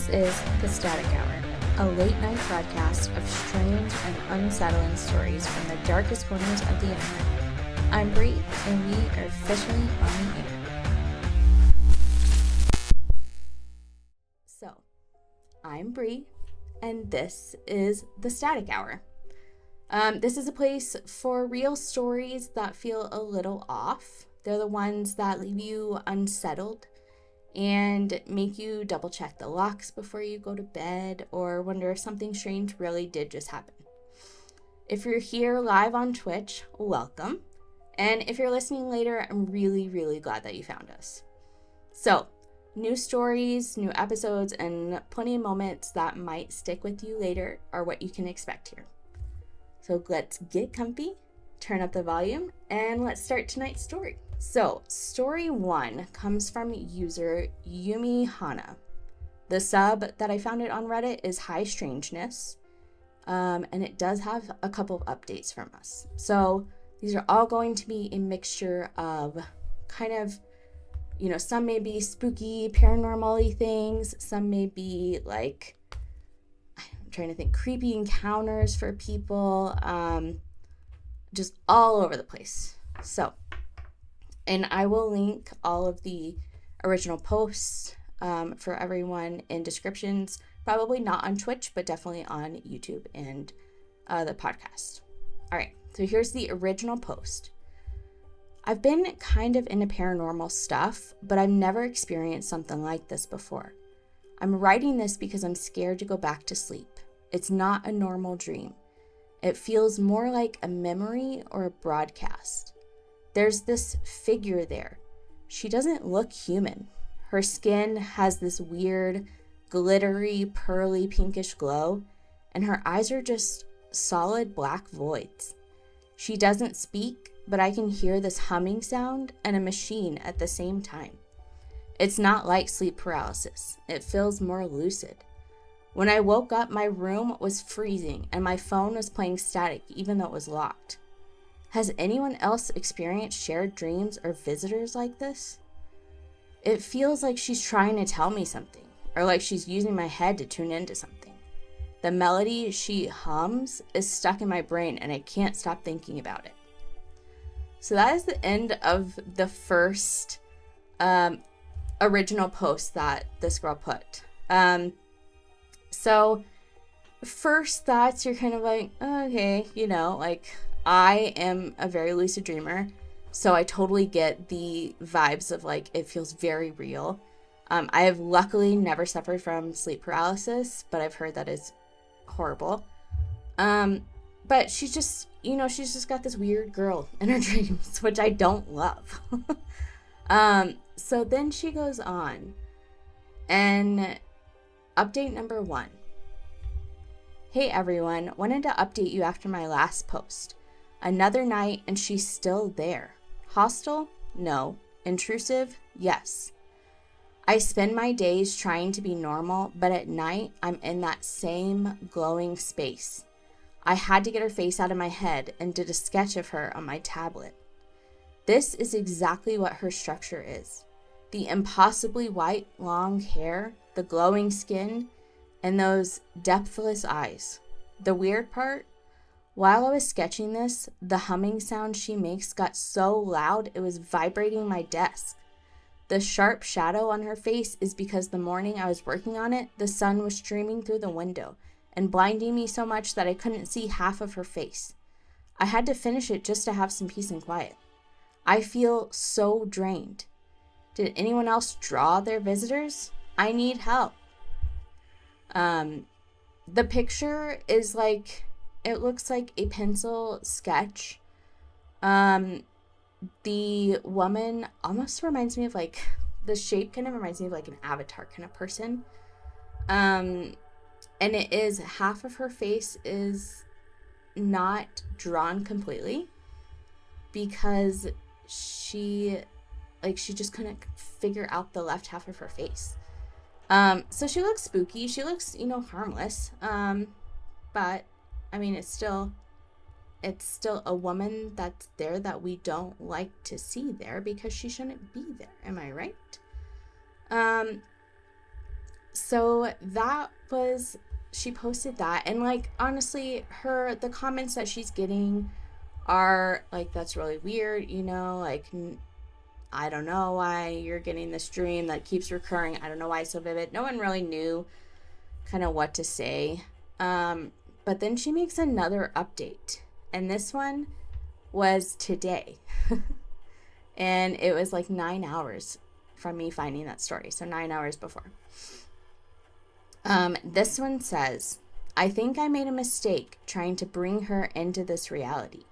This is The Static Hour, a late-night broadcast of strange and unsettling stories from the darkest corners of the internet. I'm Bree, and we are officially on the air. So, I'm Bree, and this is The Static Hour. This is a place for real stories that feel a little off. They're the ones that leave you unsettled and make you double check the locks before you go to bed or wonder if something strange really did just happen. If you're here live on Twitch, welcome. And if you're listening later, I'm really, really glad that you found us. So, new stories, new episodes, and plenty of moments that might stick with you later are what you can expect here. So let's get comfy, turn up the volume, and let's start tonight's story. So, story 1 comes from user Yumi Hana. The sub that I found it on Reddit is High Strangeness, and it does have a couple of updates from us. So, these are all going to be a mixture of kind of, some may be spooky, paranormal-y things, some may be like, I'm trying to think, creepy encounters for people, just all over the place. So, and I will link all of the original posts for everyone in descriptions, probably not on Twitch, but definitely on YouTube and the podcast. All right, so here's the original post. I've been kind of into paranormal stuff, but I've never experienced something like this before. I'm writing this because I'm scared to go back to sleep. It's not a normal dream. It feels more like a memory or a broadcast. There's this figure there. She doesn't look human. Her skin has this weird, glittery, pearly, pinkish glow, and her eyes are just solid black voids. She doesn't speak, but I can hear this humming sound and a machine at the same time. It's not like sleep paralysis. It feels more lucid. When I woke up, my room was freezing and my phone was playing static even though it was locked. Has anyone else experienced shared dreams or visitors like this? It feels like she's trying to tell me something, or like she's using my head to tune into something. The melody she hums is stuck in my brain and I can't stop thinking about it. So that is the end of the first original post that this girl put. So first thoughts, you're kind of like, okay, I am a very lucid dreamer, so I totally get the vibes of it feels very real. I have luckily never suffered from sleep paralysis, but I've heard that is horrible. But she's just got this weird girl in her dreams, which I don't love. So then she goes on, and update number 1. Hey everyone, wanted to update you after my last post. Another night and she's still there. Hostile? No. Intrusive? Yes. I spend my days trying to be normal, but at night I'm in that same glowing space. I had to get her face out of my head and did a sketch of her on my tablet. This is exactly what her structure is. The impossibly white, long hair, the glowing skin, and those depthless eyes. The weird part? While I was sketching this, the humming sound she makes got so loud it was vibrating my desk. The sharp shadow on her face is because the morning I was working on it, the sun was streaming through the window and blinding me so much that I couldn't see half of her face. I had to finish it just to have some peace and quiet. I feel so drained. Did anyone else draw their visitors? I need help. The picture is it looks like a pencil sketch. The woman almost reminds me of the shape kind of reminds me of an avatar kind of person. And it is half of her face is not drawn completely because she just couldn't figure out the left half of her face. So she looks spooky. She looks, harmless. But I mean, it's still a woman that's there that we don't like to see there because she shouldn't be there. Am I right? So she posted that, and like honestly, the comments that she's getting are like, that's really weird, like I don't know why you're getting this dream that keeps recurring. I don't know why it's so vivid. No one really knew kind of what to say. But then she makes another update, and this one was today. And it was like 9 hours from me finding that story. So 9 hours before. This one says, I think I made a mistake trying to bring her into this reality.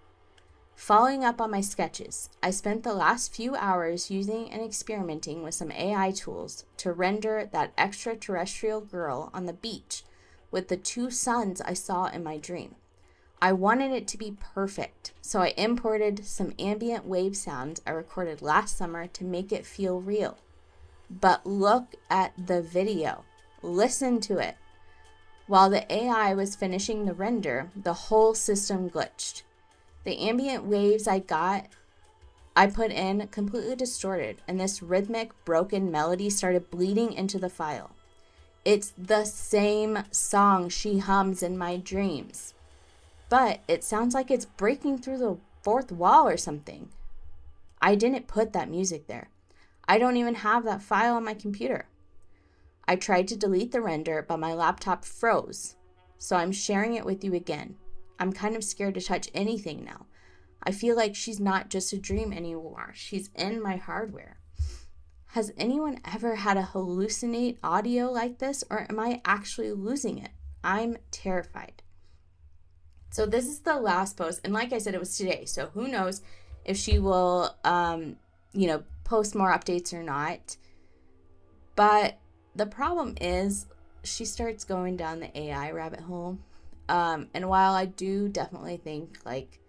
Following up on my sketches, I spent the last few hours using and experimenting with some AI tools to render that extraterrestrial girl on the beach with the 2 suns I saw in my dream. I wanted it to be perfect, so I imported some ambient wave sounds I recorded last summer to make it feel real. But look at the video. Listen to it. While the AI was finishing the render, the whole system glitched. The ambient waves I put in completely distorted, and this rhythmic, broken melody started bleeding into the file. It's the same song she hums in my dreams, but it sounds like it's breaking through the 4th wall or something. I didn't put that music there. I don't even have that file on my computer. I tried to delete the render, but my laptop froze, so I'm sharing it with you again. I'm kind of scared to touch anything now. I feel like she's not just a dream anymore. She's in my hardware. Has anyone ever had a hallucinate audio like this, or am I actually losing it? I'm terrified. So this is the last post, and like I said, it was today, so who knows if she will, post more updates or not. But the problem is she starts going down the AI rabbit hole. And while I do definitely think, like,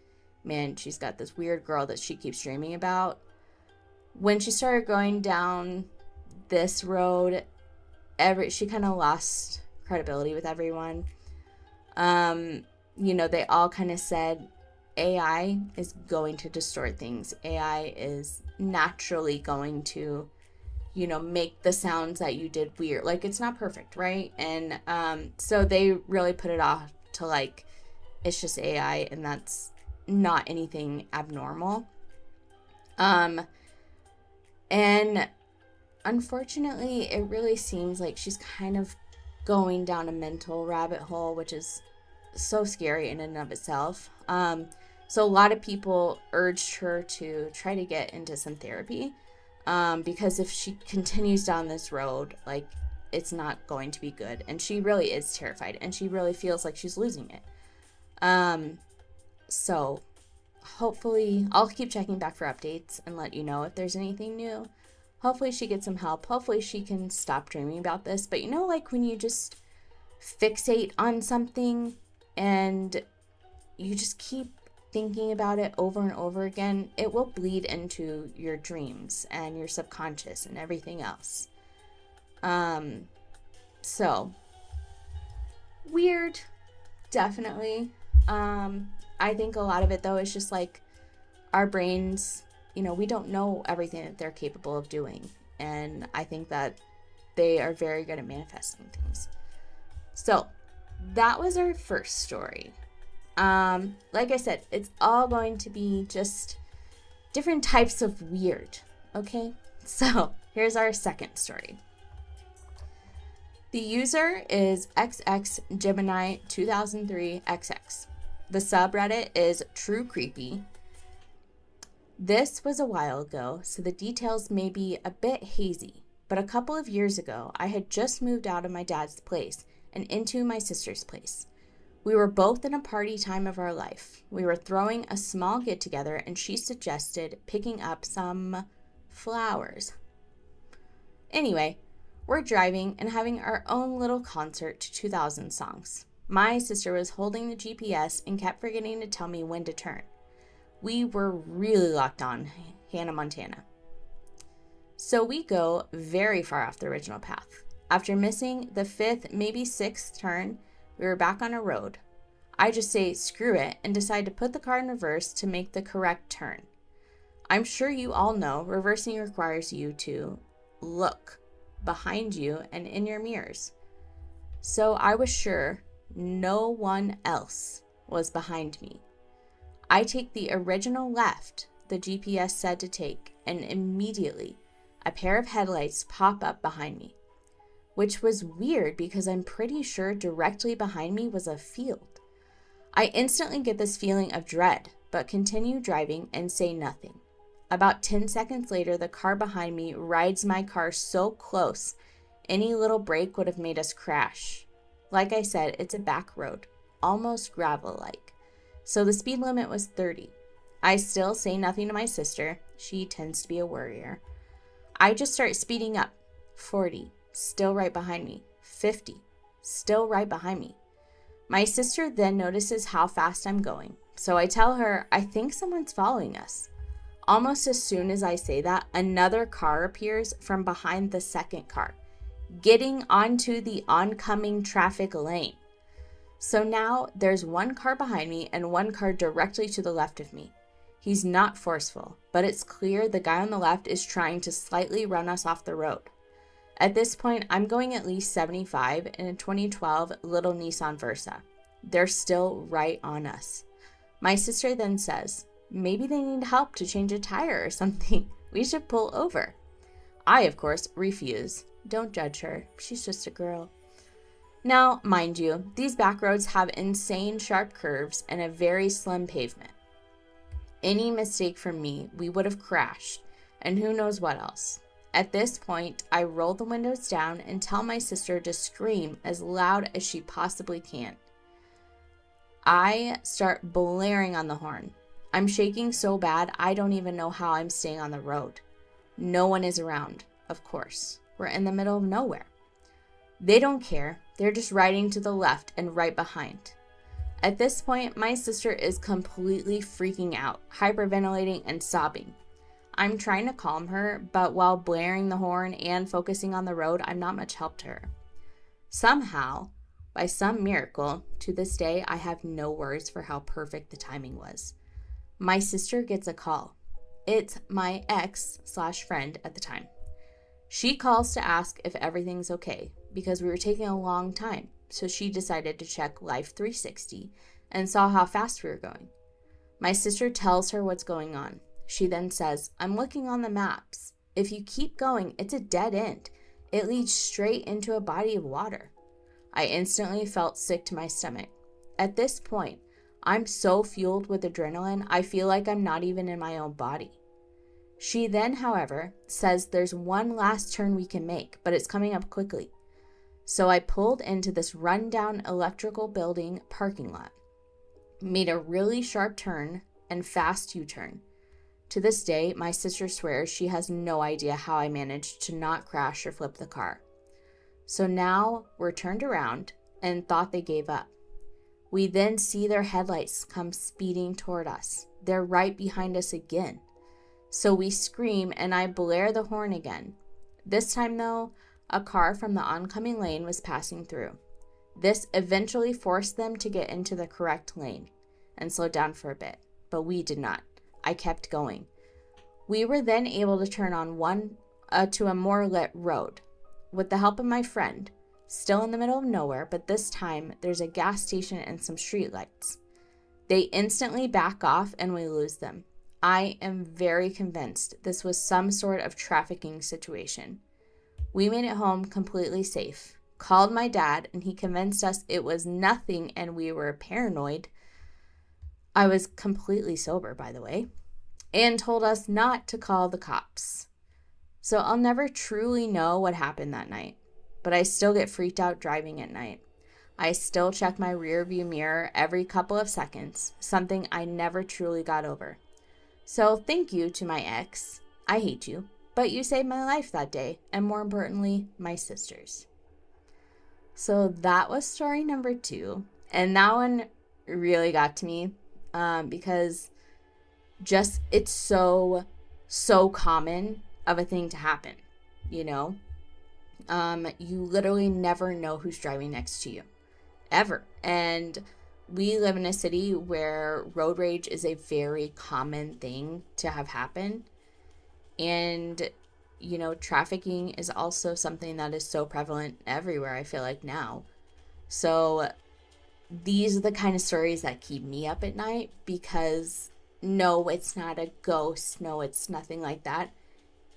man, she's got this weird girl that she keeps dreaming about, when she started going down this road, she kind of lost credibility with everyone. They all kind of said AI is going to distort things. AI is naturally going to, make the sounds that you did weird. Like, it's not perfect, right? And so they really put it off to like, it's just AI and that's not anything abnormal. And unfortunately, it really seems like she's kind of going down a mental rabbit hole, which is so scary in and of itself. So a lot of people urged her to try to get into some therapy, because if she continues down this road, like, it's not going to be good. And she really is terrified, and she really feels like she's losing it. So hopefully I'll keep checking back for updates and let you know if there's anything new. Hopefully she gets some help. Hopefully she can stop dreaming about this. But like when you just fixate on something and you just keep thinking about it over and over again, it will bleed into your dreams and your subconscious and everything else. So weird, definitely. I think a lot of it though is just like our brains, we don't know everything that they're capable of doing. And I think that they are very good at manifesting things. So that was our first story. Like I said, it's all going to be just different types of weird. Okay. So here's our second story. The user is XXGemini2003XX. The subreddit is True Creepy. This was a while ago, so the details may be a bit hazy, but a couple of years ago, I had just moved out of my dad's place and into my sister's place. We were both in a party time of our life. We were throwing a small get-together, and she suggested picking up some flowers. Anyway, we're driving and having our own little concert to 2000 songs. My sister was holding the GPS and kept forgetting to tell me when to turn. We were really locked on Hannah Montana. So we go very far off the original path. After missing the 5th, maybe 6th turn, we were back on a road. I just say screw it and decide to put the car in reverse to make the correct turn. I'm sure you all know reversing requires you to look behind you and in your mirrors. So I was sure no one else was behind me. I take the original left the GPS said to take, and immediately a pair of headlights pop up behind me, which was weird because I'm pretty sure directly behind me was a field. I instantly get this feeling of dread, but continue driving and say nothing. About 10 seconds later, the car behind me rides my car so close, any little break would have made us crash. Like I said, it's a back road, almost gravel-like, so the speed limit was 30. I still say nothing to my sister. She tends to be a worrier. I just start speeding up. 40, still right behind me. 50, still right behind me. My sister then notices how fast I'm going, so I tell her I think someone's following us. Almost as soon as I say that, another car appears from behind the second car, getting onto the oncoming traffic lane. So now there's one car behind me and one car directly to the left of me. He's not forceful, but it's clear the guy on the left is trying to slightly run us off the road. At this point, I'm going at least 75 in a 2012 little Nissan Versa. They're still right on us. My sister then says, maybe they need help to change a tire or something. We should pull over. I, of course, refuse. Don't judge her. She's just a girl. Now, mind you, these back roads have insane sharp curves and a very slim pavement. Any mistake from me, we would have crashed, and who knows what else. At this point, I roll the windows down and tell my sister to scream as loud as she possibly can. I start blaring on the horn. I'm shaking so bad, I don't even know how I'm staying on the road. No one is around, of course. We're in the middle of nowhere. They don't care. They're just riding to the left and right behind. At this point, my sister is completely freaking out, hyperventilating and sobbing. I'm trying to calm her, but while blaring the horn and focusing on the road, I'm not much help to her. Somehow, by some miracle, to this day, I have no words for how perfect the timing was. My sister gets a call. It's my ex/friend at the time. She calls to ask if everything's okay because we were taking a long time, so she decided to check Life 360 and saw how fast we were going. My sister tells her what's going on. She then says, I'm looking on the maps. If you keep going, it's a dead end. It leads straight into a body of water. I instantly felt sick to my stomach. At this point, I'm so fueled with adrenaline, I feel like I'm not even in my own body. She then, however, says there's one last turn we can make, but it's coming up quickly. So I pulled into this rundown electrical building parking lot, made a really sharp turn and fast U-turn. To this day, my sister swears she has no idea how I managed to not crash or flip the car. So now we're turned around and thought they gave up. We then see their headlights come speeding toward us. They're right behind us again. So we scream and I blare the horn again. This time though, a car from the oncoming lane was passing through. This eventually forced them to get into the correct lane and slow down for a bit, but we did not. I kept going. We were then able to turn on to a more lit road. With the help of my friend, still in the middle of nowhere, but this time there's a gas station and some street lights. They instantly back off and we lose them. I am very convinced this was some sort of trafficking situation. We made it home completely safe, called my dad, and he convinced us it was nothing and we were paranoid. I was completely sober, by the way, and told us not to call the cops. So I'll never truly know what happened that night, but I still get freaked out driving at night. I still check my rear view mirror every couple of seconds, something I never truly got over. So thank you to my ex. I hate you, but you saved my life that day, and more importantly, my sister's. So that was story number 2, and that one really got to me because just it's so common of a thing to happen, you know? You literally never know who's driving next to you, ever. And we live in a city where road rage is a very common thing to have happen. And trafficking is also something that is so prevalent everywhere, I feel like now. So these are the kind of stories that keep me up at night, because no, it's not a ghost. No, it's nothing like that.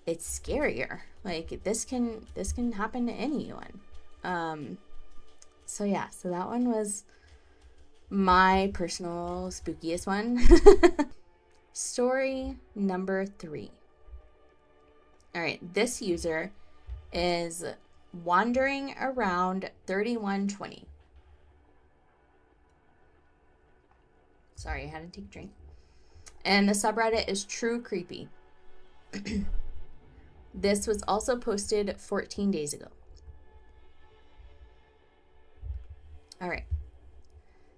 It's scarier. Like this can happen to anyone. So yeah, so that one was my personal spookiest one. Story number 3. All right, this user is wandering around 3120. Sorry, I had to take a drink. And the subreddit is True Creepy. This was also posted 14 days ago. All right.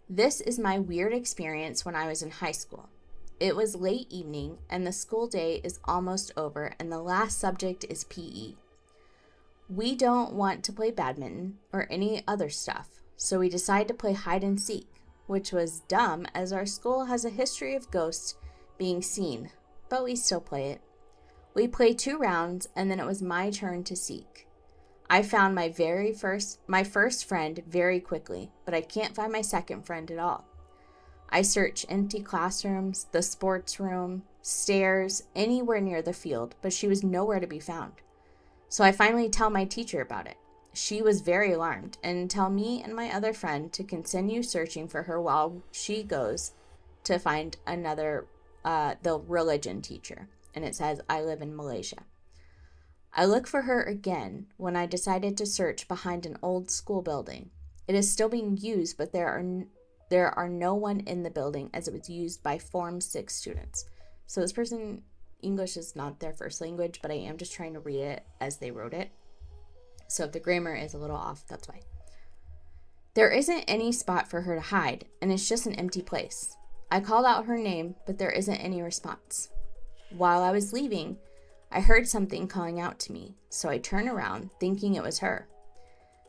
This is my weird experience when I was in high school. It was late evening and the school day is almost over and the last subject is PE. We don't want to play badminton or any other stuff, so we decide to play hide and seek, which was dumb as our school has a history of ghosts being seen, but we still play it. We play 2 rounds and then it was my turn to seek. I found my first friend very quickly, but I can't find my second friend at all. I search empty classrooms, the sports room, stairs, anywhere near the field, but she was nowhere to be found. So I finally tell my teacher about it. She was very alarmed and tell me and my other friend to continue searching for her while she goes to find another, the religion teacher. And it says, I live in Malaysia. I look for her again when I decided to search behind an old school building. It is still being used, but there are no one in the building as it was used by Form 6 students. So this person, English is not their first language, but I am just trying to read it as they wrote it. So if the grammar is a little off, that's why. There isn't any spot for her to hide, and it's just an empty place. I called out her name, but there isn't any response. While I was leaving, I heard something calling out to me, so I turned around, thinking it was her.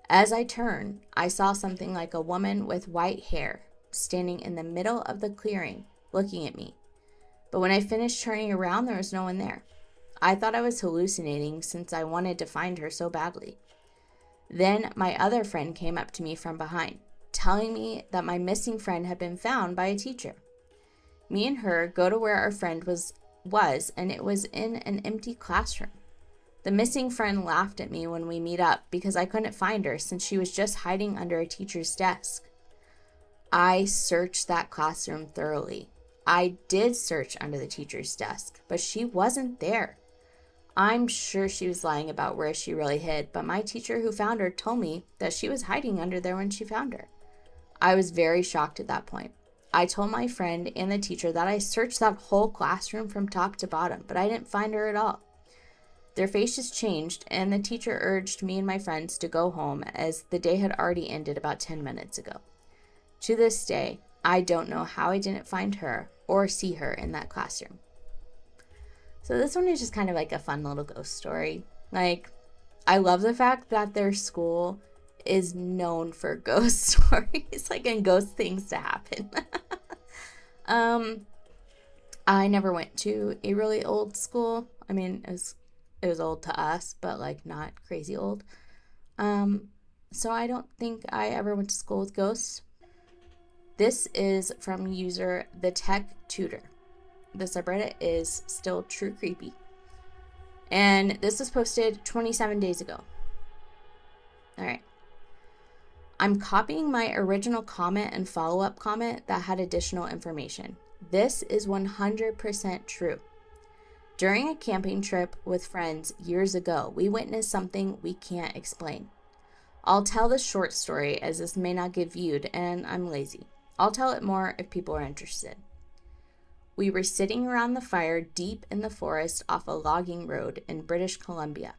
As I turned, I saw something like a woman with white hair standing in the middle of the clearing, looking at me. But when I finished turning around, there was no one there. I thought I was hallucinating since I wanted to find her so badly. Then my other friend came up to me from behind, telling me that my missing friend had been found by a teacher. Me and her go to where our friend was, and it was in an empty classroom. The missing friend laughed at me when we meet up because I couldn't find her since she was just hiding under a teacher's desk. I searched that classroom thoroughly. I did search under the teacher's desk, but she wasn't there. I'm sure she was lying about where she really hid, but my teacher who found her told me that she was hiding under there when she found her. I was very shocked at that point. I told my friend and the teacher that I searched that whole classroom from top to bottom, but I didn't find her at all. Their faces changed, and the teacher urged me and my friends to go home as the day had already ended about 10 minutes ago. To this day, I don't know how I didn't find her or see her in that classroom. So this one is just kind of like a fun little ghost story. Like, I love the fact that their school is known for ghost stories, like, and ghost things to happen. I never went to a really old school. I mean, it was old to us, but like not crazy old. So I don't think I ever went to school with ghosts. This is from user The Tech Tutor. The subreddit is still True Creepy. And this was posted 27 days ago. All right. I'm copying my original comment and follow-up comment that had additional information. This is 100% true. During a camping trip with friends years ago, we witnessed something we can't explain. I'll tell the short story as this may not get viewed and I'm lazy. I'll tell it more if people are interested. We were sitting around the fire deep in the forest off a logging road in British Columbia.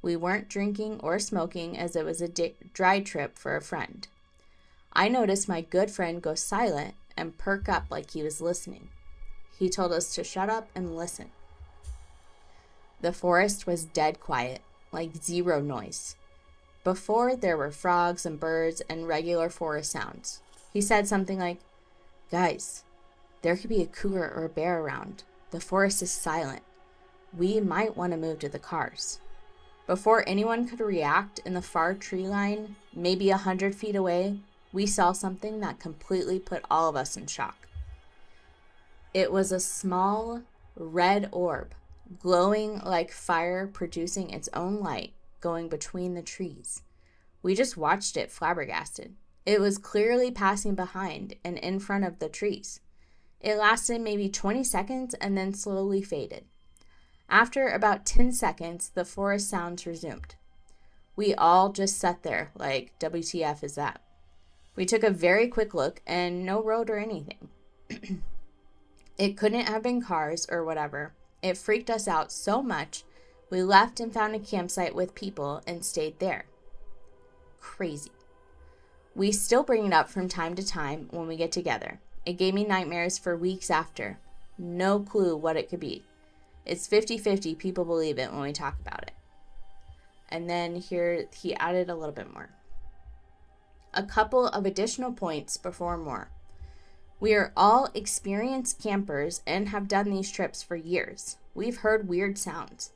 We weren't drinking or smoking as it was a dry trip for a friend. I noticed my good friend go silent and perk up like he was listening. He told us to shut up and listen. The forest was dead quiet, like zero noise. Before, there were frogs and birds and regular forest sounds. He said something like, "Guys, there could be a cougar or a bear around. The forest is silent. we might want to move to the cars. Before anyone could react, in the far tree line, maybe 100 feet away, we saw something that completely put all of us in shock. It was a small red orb, glowing like fire, producing its own light, going between the trees. We just watched it flabbergasted. It was clearly passing behind and in front of the trees. It lasted maybe 20 seconds and then slowly faded. After about 10 seconds, the forest sounds resumed. We all just sat there like, WTF is that? We took a very quick look and no road or anything. It couldn't have been cars or whatever. It freaked us out so much, we left and found a campsite with people and stayed there. Crazy. We still bring it up from time to time when we get together. It gave me nightmares for weeks after. No clue what it could be. It's 50-50 people believe it when we talk about it. And then here he added a little bit more. A couple of additional points before more. We are all experienced campers and have done these trips for years. We've heard weird sounds,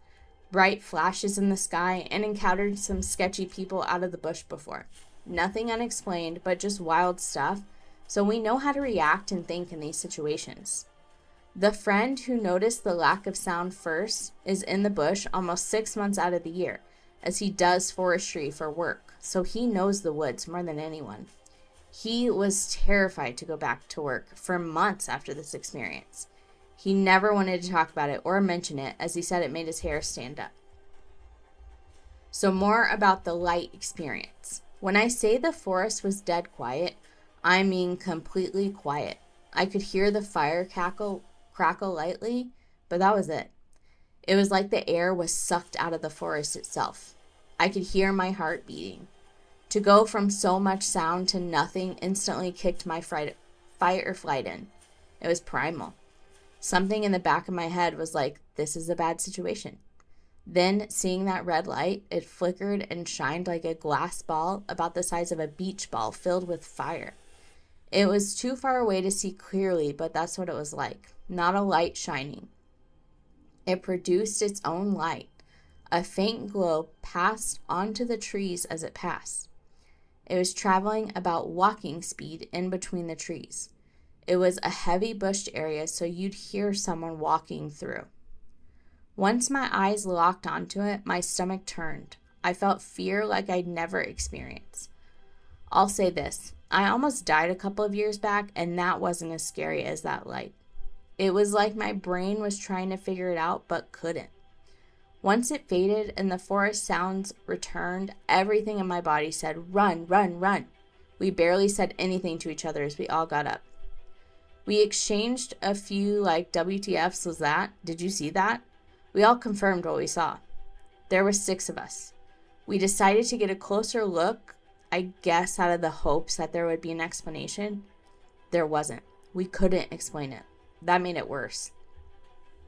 bright flashes in the sky, and encountered some sketchy people out of the bush before. Nothing unexplained, but just wild stuff, so we know how to react and think in these situations. The friend who noticed the lack of sound first is in the bush almost 6 months out of the year, as he does forestry for work, so he knows the woods more than anyone. He was terrified to go back to work for months after this experience. He never wanted to talk about it or mention it, as he said it made his hair stand up. So more about the light experience. When I say the forest was dead quiet, I mean completely quiet. I could hear the fire crackle lightly, but that was it. It was like the air was sucked out of the forest itself. I could hear my heart beating. To go from so much sound to nothing instantly kicked my fight or flight in. It was primal. Something in the back of my head was like, this is a bad situation. Then, seeing that red light, it flickered and shined like a glass ball about the size of a beach ball filled with fire. It was too far away to see clearly, but that's what it was like. Not a light shining. It produced its own light. A faint glow passed onto the trees as it passed. It was traveling about walking speed in between the trees. It was a heavy bushed area, so you'd hear someone walking through. Once my eyes locked onto it, my stomach turned. I felt fear like I'd never experienced. I'll say this, I almost died a couple of years back, and that wasn't as scary as that light. It was like my brain was trying to figure it out, but couldn't. Once it faded and the forest sounds returned, everything in my body said, run, run, run. We barely said anything to each other as we all got up. We exchanged a few WTFs was that? Did you see that? We all confirmed what we saw. There were 6 of us. We decided to get a closer look, I guess out of the hopes that there would be an explanation. There wasn't. We couldn't explain it. That made it worse.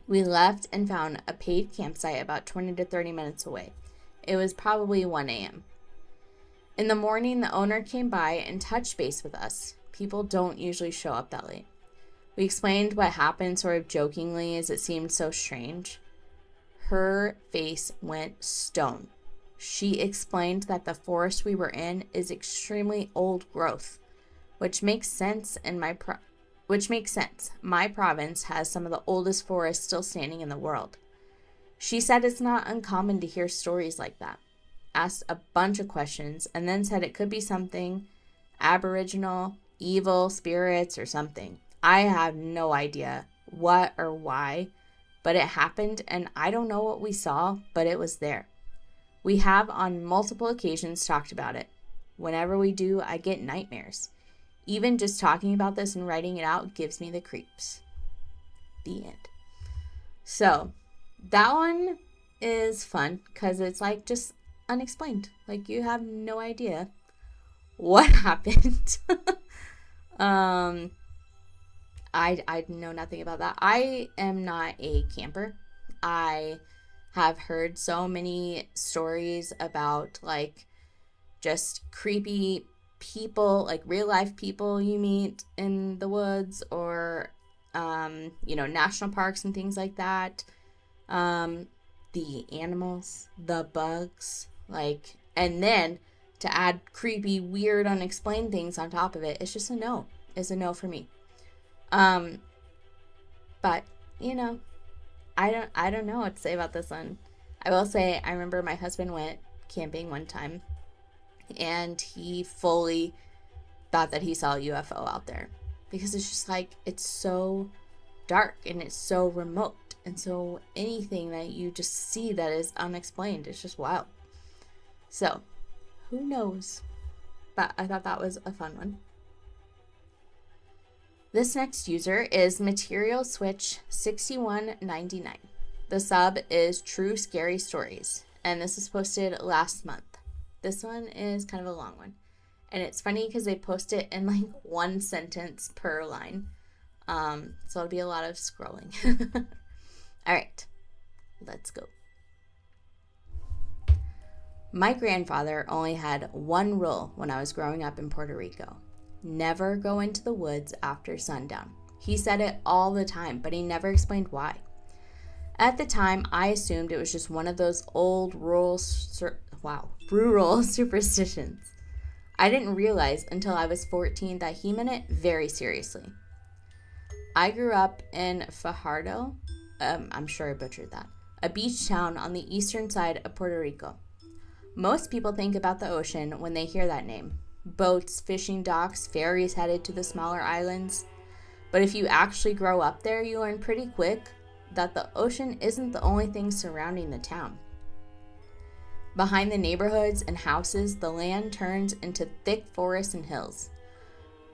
We left and found a paid campsite about 20 to 30 minutes away. It was probably 1 a.m. In the morning, the owner came by and touched base with us. People don't usually show up that late. We explained what happened sort of jokingly as it seemed so strange. Her face went stone. She explained that the forest we were in is extremely old growth, which makes sense. My province has some of the oldest forests still standing in the world. She said it's not uncommon to hear stories like that. Asked a bunch of questions and then said it could be something aboriginal, evil, spirits, or something. I have no idea what or why, but it happened and I don't know what we saw, but it was there. We have on multiple occasions talked about it. Whenever we do, I get nightmares. Even just talking about this and writing it out gives me the creeps. The end. So, that one is fun because it's just unexplained. You have no idea what happened. I know nothing about that. I am not a camper. I have heard so many stories about just creepy people, real life people you meet in the woods or national parks and things like that. The animals, the bugs, like, and then to add creepy, weird, unexplained things on top of it, it's just a no. It's a no for me. But, you know, I don't know what to say about this one. I will say, I remember my husband went camping one time, and he fully thought that he saw a UFO out there, because it's just like, it's so dark and it's so remote, and so anything that you just see that is unexplained, it's just wild. So, who knows? But I thought that was a fun one. This next user is Material Switch 6199. The sub is True Scary Stories, and this was posted last month. This one is kind of a long one, and it's funny because they post it in like one sentence per line, so it'll be a lot of scrolling. All right, let's go. My grandfather only had one rule when I was growing up in Puerto Rico: never go into the woods after sundown. He said it all the time, but he never explained why. At the time, I assumed it was just one of those old rural superstitions. I didn't realize until I was 14 that he meant it very seriously. I grew up in Fajardo, I'm sure I butchered that, a beach town on the eastern side of Puerto Rico. Most people think about the ocean when they hear that name. Boats, fishing docks, ferries headed to the smaller islands. But if you actually grow up there, you learn pretty quick that the ocean isn't the only thing surrounding the town. Behind the neighborhoods and houses, the land turns into thick forests and hills.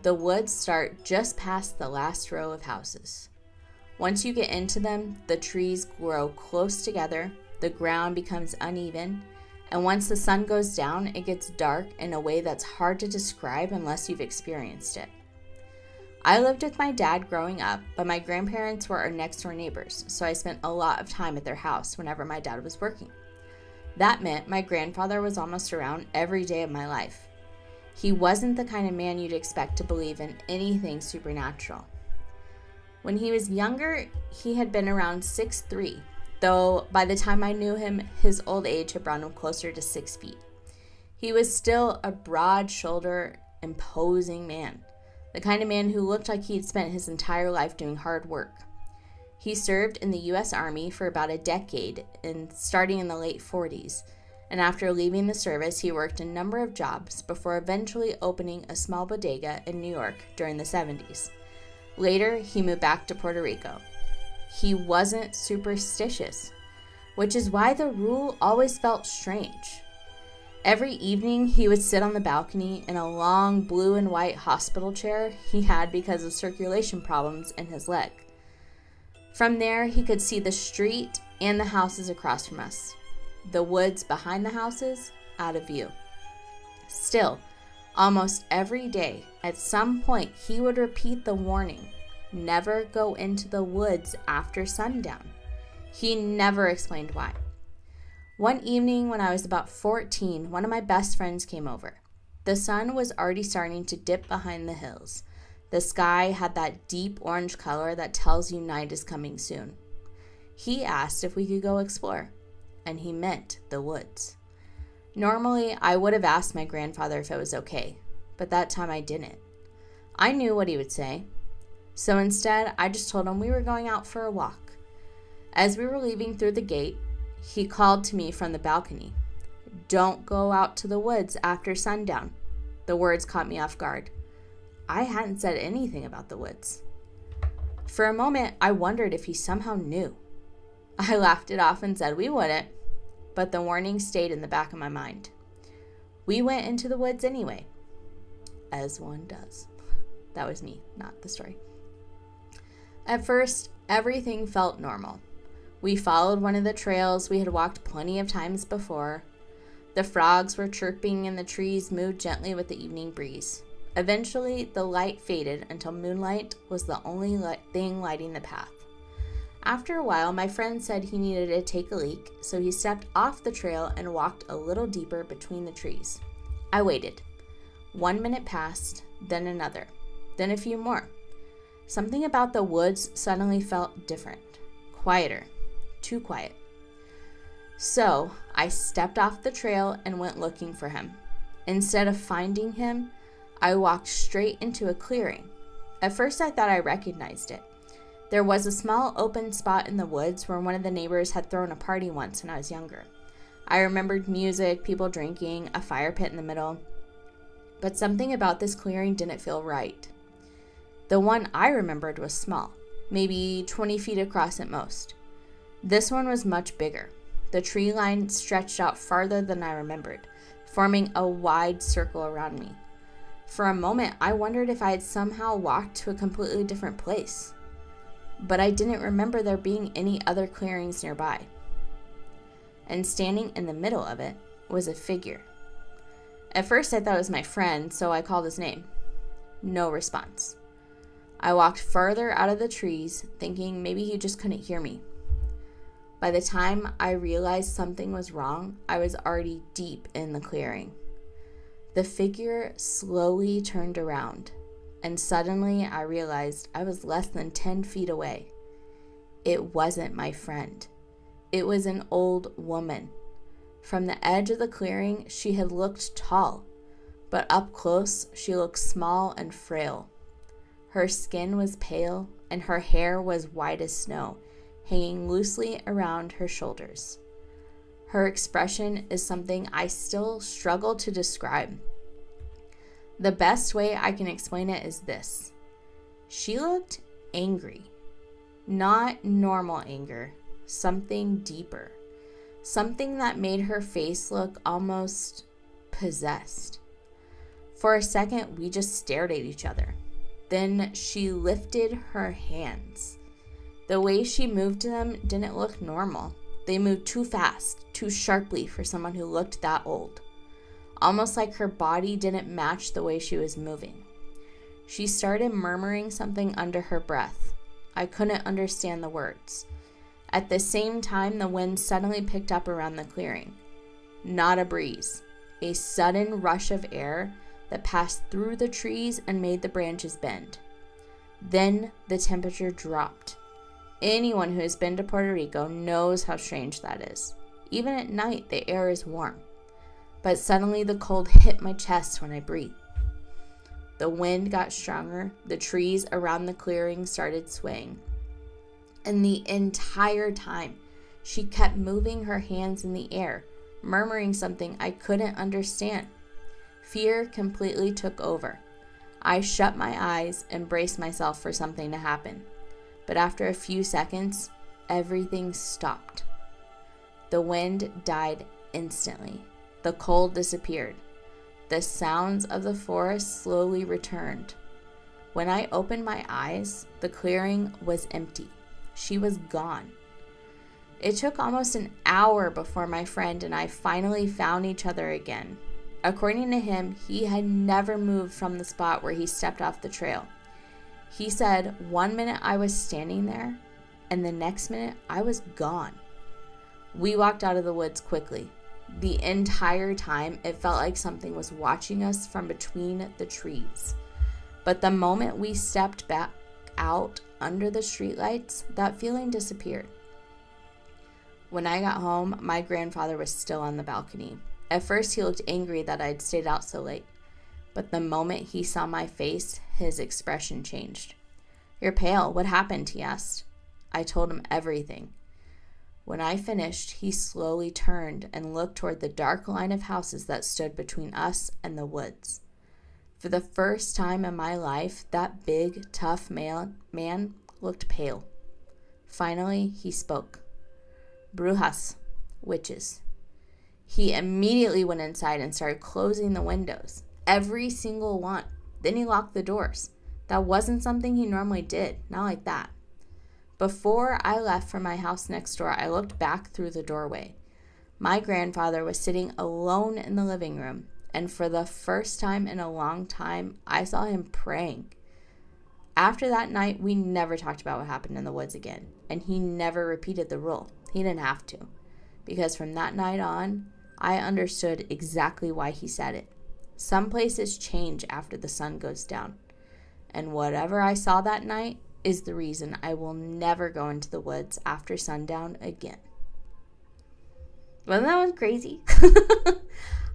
The woods start just past the last row of houses. Once you get into them, the trees grow close together, the ground becomes uneven, and once the sun goes down, it gets dark in a way that's hard to describe unless you've experienced it. I lived with my dad growing up, but my grandparents were our next door neighbors, so I spent a lot of time at their house whenever my dad was working. That meant my grandfather was almost around every day of my life. He wasn't the kind of man you'd expect to believe in anything supernatural. When he was younger, he had been around 6'3", though by the time I knew him, his old age had brought him closer to 6 feet. He was still a broad-shouldered, imposing man, the kind of man who looked like he'd spent his entire life doing hard work. He served in the U.S. Army for about a decade, starting in the late 40s, and after leaving the service, he worked a number of jobs before eventually opening a small bodega in New York during the 70s. Later, he moved back to Puerto Rico. He wasn't superstitious, which is why the rule always felt strange. Every evening, he would sit on the balcony in a long blue and white hospital chair he had because of circulation problems in his leg. From there, he could see the street and the houses across from us. The woods behind the houses, out of view. Still, almost every day, at some point, he would repeat the warning: never go into the woods after sundown. He never explained why. One evening when I was about 14, one of my best friends came over. The sun was already starting to dip behind the hills. The sky had that deep orange color that tells you night is coming soon. He asked if we could go explore, and he meant the woods. Normally, I would have asked my grandfather if it was okay, but that time I didn't. I knew what he would say, so instead, I just told him we were going out for a walk. As we were leaving through the gate, he called to me from the balcony. "Don't go out to the woods after sundown." The words caught me off guard. I hadn't said anything about the woods. For a moment, I wondered if he somehow knew. I laughed it off and said we wouldn't, but the warning stayed in the back of my mind. We went into the woods anyway, as one does. That was me, not the story. At first, everything felt normal. We followed one of the trails we had walked plenty of times before. The frogs were chirping and the trees moved gently with the evening breeze. Eventually, the light faded until moonlight was the only thing lighting the path. After a while, my friend said he needed to take a leak, so he stepped off the trail and walked a little deeper between the trees. I waited. 1 minute passed, then another, then a few more. Something about the woods suddenly felt different, quieter, too quiet. So I stepped off the trail and went looking for him. Instead of finding him, I walked straight into a clearing. At first I thought I recognized it. There was a small open spot in the woods where one of the neighbors had thrown a party once when I was younger. I remembered music, people drinking, a fire pit in the middle. But something about this clearing didn't feel right. The one I remembered was small, maybe 20 feet across at most. This one was much bigger. The tree line stretched out farther than I remembered, forming a wide circle around me. For a moment, I wondered if I had somehow walked to a completely different place. But I didn't remember there being any other clearings nearby. And standing in the middle of it was a figure. At first, I thought it was my friend, so I called his name. No response. I walked further out of the trees, thinking maybe he just couldn't hear me. By the time I realized something was wrong, I was already deep in the clearing. The figure slowly turned around, and suddenly I realized I was less than 10 feet away. It wasn't my friend. It was an old woman. From the edge of the clearing, she had looked tall, but up close, she looked small and frail. Her skin was pale, and her hair was white as snow, hanging loosely around her shoulders. Her expression is something I still struggle to describe. The best way I can explain it is this. She looked angry. Not normal anger, something deeper. Something that made her face look almost possessed. For a second, we just stared at each other. Then she lifted her hands. The way she moved them didn't look normal. They moved too fast, too sharply for someone who looked that old. Almost like her body didn't match the way she was moving. She started murmuring something under her breath. I couldn't understand the words. At the same time, the wind suddenly picked up around the clearing. Not a breeze. A sudden rush of air that passed through the trees and made the branches bend. Then the temperature dropped. Anyone who has been to Puerto Rico knows how strange that is. Even at night, the air is warm. But suddenly the cold hit my chest when I breathed. The wind got stronger. The trees around the clearing started swaying. And the entire time, she kept moving her hands in the air, murmuring something I couldn't understand. Fear completely took over. I shut my eyes and braced myself for something to happen. But after a few seconds, everything stopped. The wind died instantly. The cold disappeared. The sounds of the forest slowly returned. When I opened my eyes, the clearing was empty. She was gone. It took almost an hour before my friend and I finally found each other again. According to him, he had never moved from the spot where he stepped off the trail. He said 1 minute I was standing there, and the next minute I was gone. We walked out of the woods quickly. The entire time, it felt like something was watching us from between the trees. But the moment we stepped back out under the streetlights, that feeling disappeared. When I got home, my grandfather was still on the balcony. At first, he looked angry that I'd stayed out so late. But the moment he saw my face, his expression changed. "You're pale. What happened?" he asked. I told him everything. When I finished, he slowly turned and looked toward the dark line of houses that stood between us and the woods. For the first time in my life, that big, tough man looked pale. Finally, he spoke. "Brujas, witches." He immediately went inside and started closing the windows. Every single one. Then he locked the doors. That wasn't something he normally did. Not like that. Before I left for my house next door, I looked back through the doorway. My grandfather was sitting alone in the living room, and for the first time in a long time, I saw him praying. After that night, we never talked about what happened in the woods again, and he never repeated the rule. He didn't have to, because from that night on, I understood exactly why he said it. Some places change after the sun goes down, and whatever I saw that night is the reason I will never go into the woods after sundown again. Wasn't that one crazy?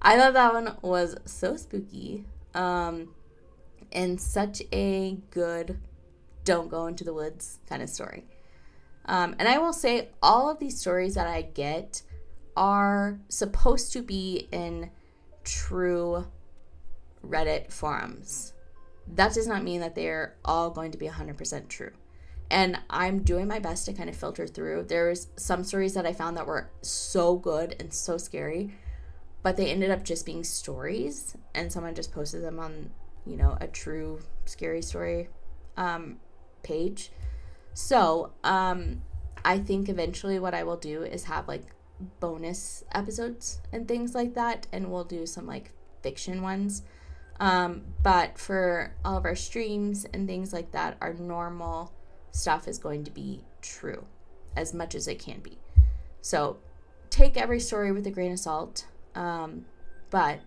I thought that one was so spooky. And such a good don't go into the woods kind of story. And I will say all of these stories that I get are supposed to be in true Reddit forums. That does not mean that they're all going to be 100% true. And I'm doing my best to kind of filter through. There's some stories that I found that were so good and so scary, but they ended up just being stories, and someone just posted them on, a true scary story page. So I think eventually what I will do is have like bonus episodes and things like that, and we'll do some like fiction ones. But for all of our streams and things like that, our normal stuff is going to be true as much as it can be. So take every story with a grain of salt. But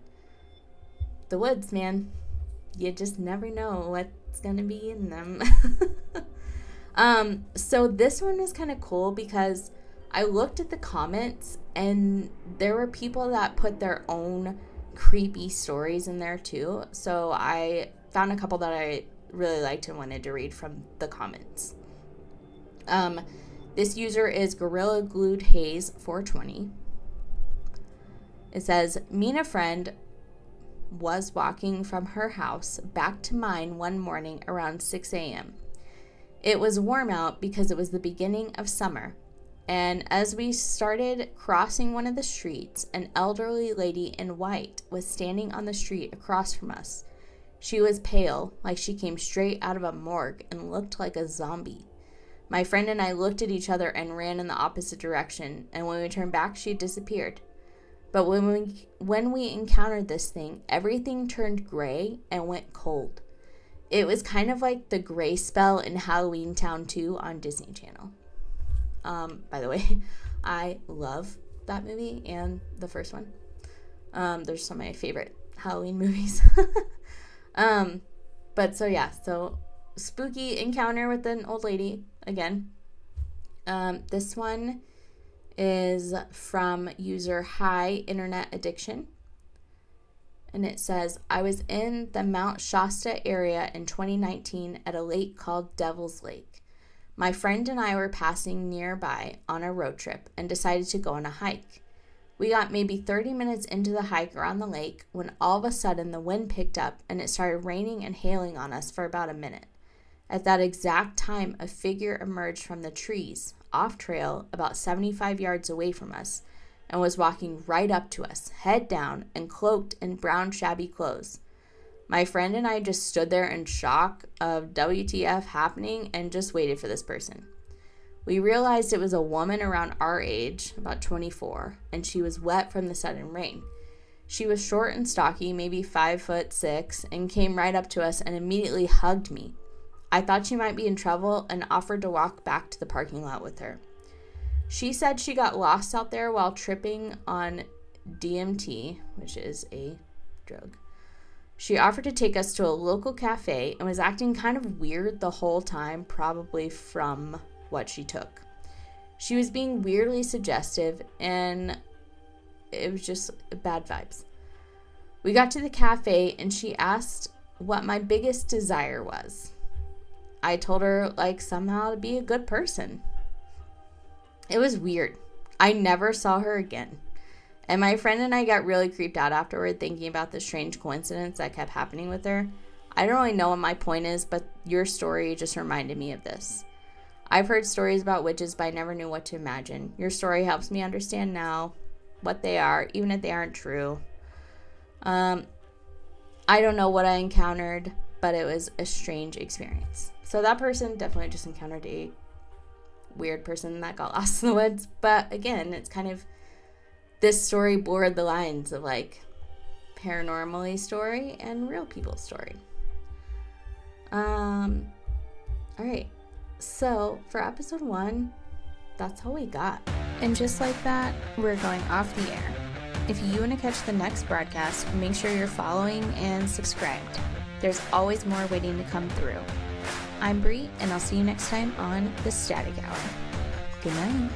the woods, man, you just never know what's going to be in them. So this one was kind of cool because I looked at the comments and there were people that put their own creepy stories in there too. So I found a couple that I really liked and wanted to read from the comments. This user is Gorilla Glued Haze 420. It says, me and a friend was walking from her house back to mine one morning around 6 a.m. It was warm out because it was the beginning of summer, and as we started crossing one of the streets, an elderly lady in white was standing on the street across from us. She was pale, like she came straight out of a morgue, and looked like a zombie. My friend and I looked at each other and ran in the opposite direction, and when we turned back, she had disappeared. But when we encountered this thing, everything turned gray and went cold. It was kind of like the gray spell in Halloween Town 2 on Disney Channel. By the way, I love that movie and the first one. They're some of my favorite Halloween movies. But so spooky encounter with an old lady again. This one is from user High Internet Addiction. And it says, I was in the Mount Shasta area in 2019 at a lake called Devil's Lake. My friend and I were passing nearby on a road trip and decided to go on a hike. We got maybe 30 minutes into the hike around the lake when all of a sudden the wind picked up and it started raining and hailing on us for about a minute. At that exact time, a figure emerged from the trees, off trail, about 75 yards away from us, and was walking right up to us, head down and cloaked in brown shabby clothes. My friend and I just stood there in shock of WTF happening and just waited for this person. We realized it was a woman around our age, about 24, and she was wet from the sudden rain. She was short and stocky, maybe 5'6", and came right up to us and immediately hugged me. I thought she might be in trouble and offered to walk back to the parking lot with her. She said she got lost out there while tripping on DMT, which is a drug. She offered to take us to a local cafe and was acting kind of weird the whole time, probably from what she took. She was being weirdly suggestive, and it was just bad vibes. We got to the cafe, and she asked what my biggest desire was. I told her, somehow to be a good person. It was weird. I never saw her again. And my friend and I got really creeped out afterward thinking about the strange coincidence that kept happening with her. I don't really know what my point is, but your story just reminded me of this. I've heard stories about witches, but I never knew what to imagine. Your story helps me understand now what they are, even if they aren't true. I don't know what I encountered, but it was a strange experience. So that person definitely just encountered a weird person that got lost in the woods. But again, it's kind of, this story blurred the lines of paranormally story and real people's story. All right. So for episode 1, that's all we got. And just like that, we're going off the air. If you want to catch the next broadcast, make sure you're following and subscribed. There's always more waiting to come through. I'm Bree, and I'll see you next time on the Static Hour. Good night.